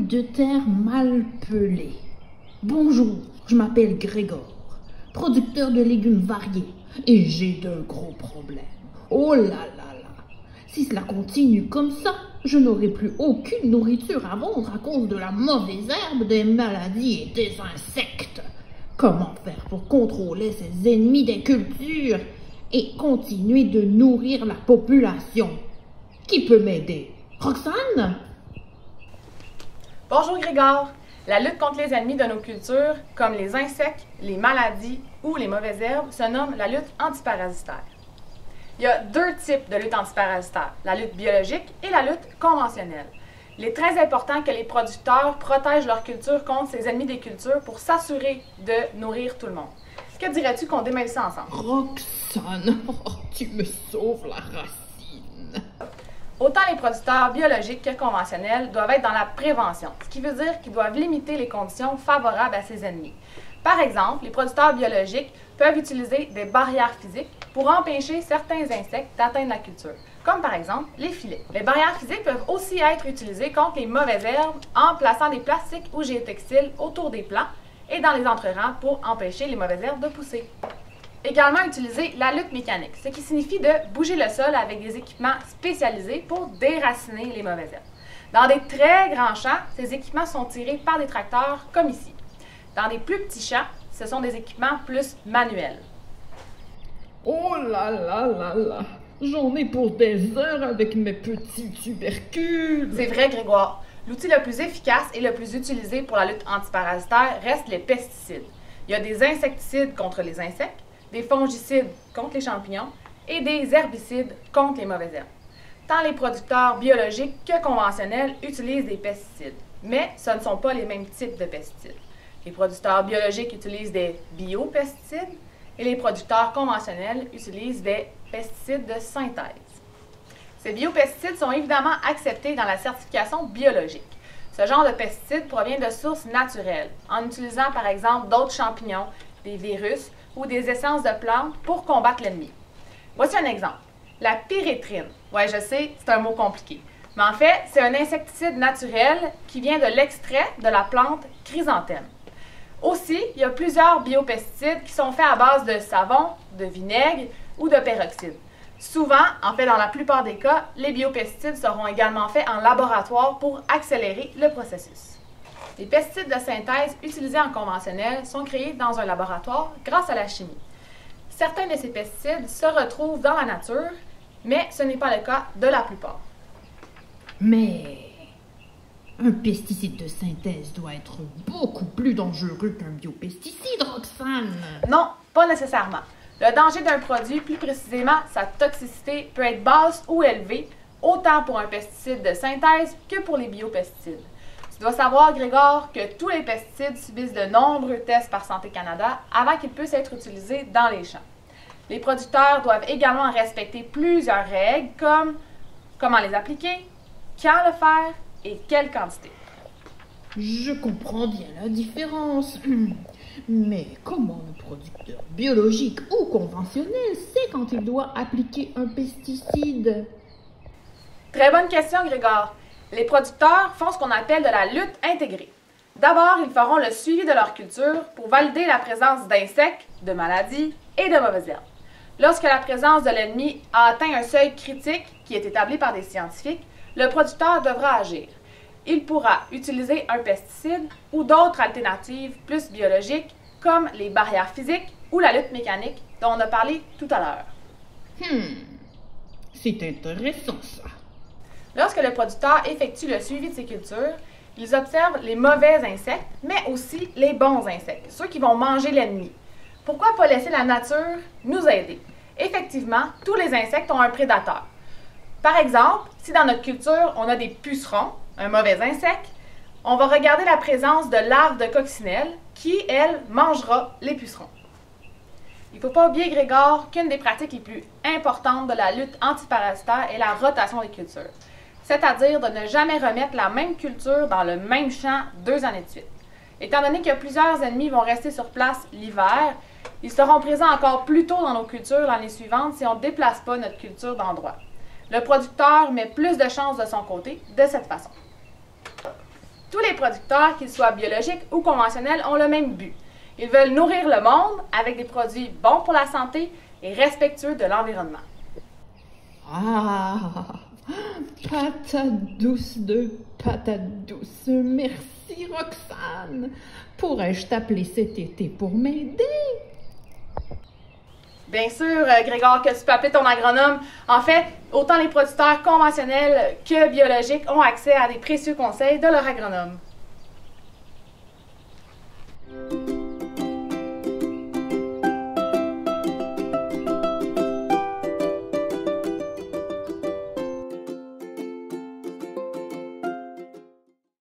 de terre mal pelée. Bonjour, je m'appelle Grégor, producteur de légumes variés, et j'ai de gros problèmes. Oh là là là! Si cela continue comme ça, je n'aurai plus aucune nourriture à vendre à cause de la mauvaise herbe, des maladies et des insectes. Comment faire pour contrôler ces ennemis des cultures et continuer de nourrir la population? Qui peut m'aider? Roxane? Bonjour Grégor! La lutte contre les ennemis de nos cultures, comme les insectes, les maladies ou les mauvaises herbes, se nomme la lutte antiparasitaire. Il y a deux types de lutte antiparasitaire, la lutte biologique et la lutte conventionnelle. Il est très important que les producteurs protègent leur culture contre ces ennemis des cultures pour s'assurer de nourrir tout le monde. Que dirais-tu qu'on démêle ça ensemble? Roxane, tu me sauves la racine. Autant les producteurs biologiques que conventionnels doivent être dans la prévention, ce qui veut dire qu'ils doivent limiter les conditions favorables à ces ennemis. Par exemple, les producteurs biologiques peuvent utiliser des barrières physiques pour empêcher certains insectes d'atteindre la culture, comme par exemple les filets. Les barrières physiques peuvent aussi être utilisées contre les mauvaises herbes en plaçant des plastiques ou géotextiles autour des plants et dans les entrerangs pour empêcher les mauvaises herbes de pousser. Également utiliser la lutte mécanique, ce qui signifie de bouger le sol avec des équipements spécialisés pour déraciner les mauvaises herbes. Dans des très grands champs, ces équipements sont tirés par des tracteurs comme ici. Dans des plus petits champs, ce sont des équipements plus manuels. Oh là là là là! J'en ai pour des heures avec mes petits tubercules! C'est vrai, Grégoire. L'outil le plus efficace et le plus utilisé pour la lutte antiparasitaire reste les pesticides. Il y a des insecticides contre les insectes, des fongicides contre les champignons et des herbicides contre les mauvaises herbes. Tant les producteurs biologiques que conventionnels utilisent des pesticides, mais ce ne sont pas les mêmes types de pesticides. Les producteurs biologiques utilisent des biopesticides et les producteurs conventionnels utilisent des pesticides de synthèse. Ces biopesticides sont évidemment acceptés dans la certification biologique. Ce genre de pesticides provient de sources naturelles, en utilisant par exemple d'autres champignons, des virus ou des essences de plantes pour combattre l'ennemi. Voici un exemple. La pyréthrine. Ouais, je sais, c'est un mot compliqué. Mais en fait, c'est un insecticide naturel qui vient de l'extrait de la plante chrysanthème. Aussi, il y a plusieurs biopesticides qui sont faits à base de savon, de vinaigre ou de peroxyde. Souvent, en fait dans la plupart des cas, les biopesticides seront également faits en laboratoire pour accélérer le processus. Les pesticides de synthèse utilisés en conventionnel sont créés dans un laboratoire grâce à la chimie. Certains de ces pesticides se retrouvent dans la nature, mais ce n'est pas le cas de la plupart. Mais un pesticide de synthèse doit être beaucoup plus dangereux qu'un biopesticide, Roxane. Non, pas nécessairement. Le danger d'un produit, plus précisément sa toxicité, peut être basse ou élevée, autant pour un pesticide de synthèse que pour les biopesticides. Tu dois savoir, Grégor, que tous les pesticides subissent de nombreux tests par Santé Canada avant qu'ils puissent être utilisés dans les champs. Les producteurs doivent également respecter plusieurs règles comme comment les appliquer, quand le faire et quelle quantité. Je comprends bien la différence. Mais comment un producteur biologique ou conventionnel sait quand il doit appliquer un pesticide? Très bonne question, Grégor. Les producteurs font ce qu'on appelle de la lutte intégrée. D'abord, ils feront le suivi de leur culture pour valider la présence d'insectes, de maladies et de mauvaises herbes. Lorsque la présence de l'ennemi a atteint un seuil critique qui est établi par des scientifiques, le producteur devra agir. Il pourra utiliser un pesticide ou d'autres alternatives plus biologiques comme les barrières physiques ou la lutte mécanique dont on a parlé tout à l'heure. C'est intéressant ça. Lorsque le producteur effectue le suivi de ses cultures, ils observent les mauvais insectes, mais aussi les bons insectes, ceux qui vont manger l'ennemi. Pourquoi pas laisser la nature nous aider? Effectivement, tous les insectes ont un prédateur. Par exemple, si dans notre culture, on a des pucerons, un mauvais insecte, on va regarder la présence de larves de coccinelles qui, elles, mangera les pucerons. Il ne faut pas oublier, Grégor, qu'une des pratiques les plus importantes de la lutte antiparasitaire est la rotation des cultures, c'est-à-dire de ne jamais remettre la même culture dans le même champ 2 années de suite. Étant donné que plusieurs ennemis vont rester sur place l'hiver, ils seront présents encore plus tôt dans nos cultures l'année suivante si on ne déplace pas notre culture d'endroit. Le producteur met plus de chances de son côté de cette façon. Tous les producteurs, qu'ils soient biologiques ou conventionnels, ont le même but. Ils veulent nourrir le monde avec des produits bons pour la santé et respectueux de l'environnement. Ah, patate douce de patate douce. Merci Roxane. Pourrais-je t'appeler cet été pour m'aider? Bien sûr, Grégor, que tu peux appeler ton agronome. En fait, autant les producteurs conventionnels que biologiques ont accès à des précieux conseils de leur agronome.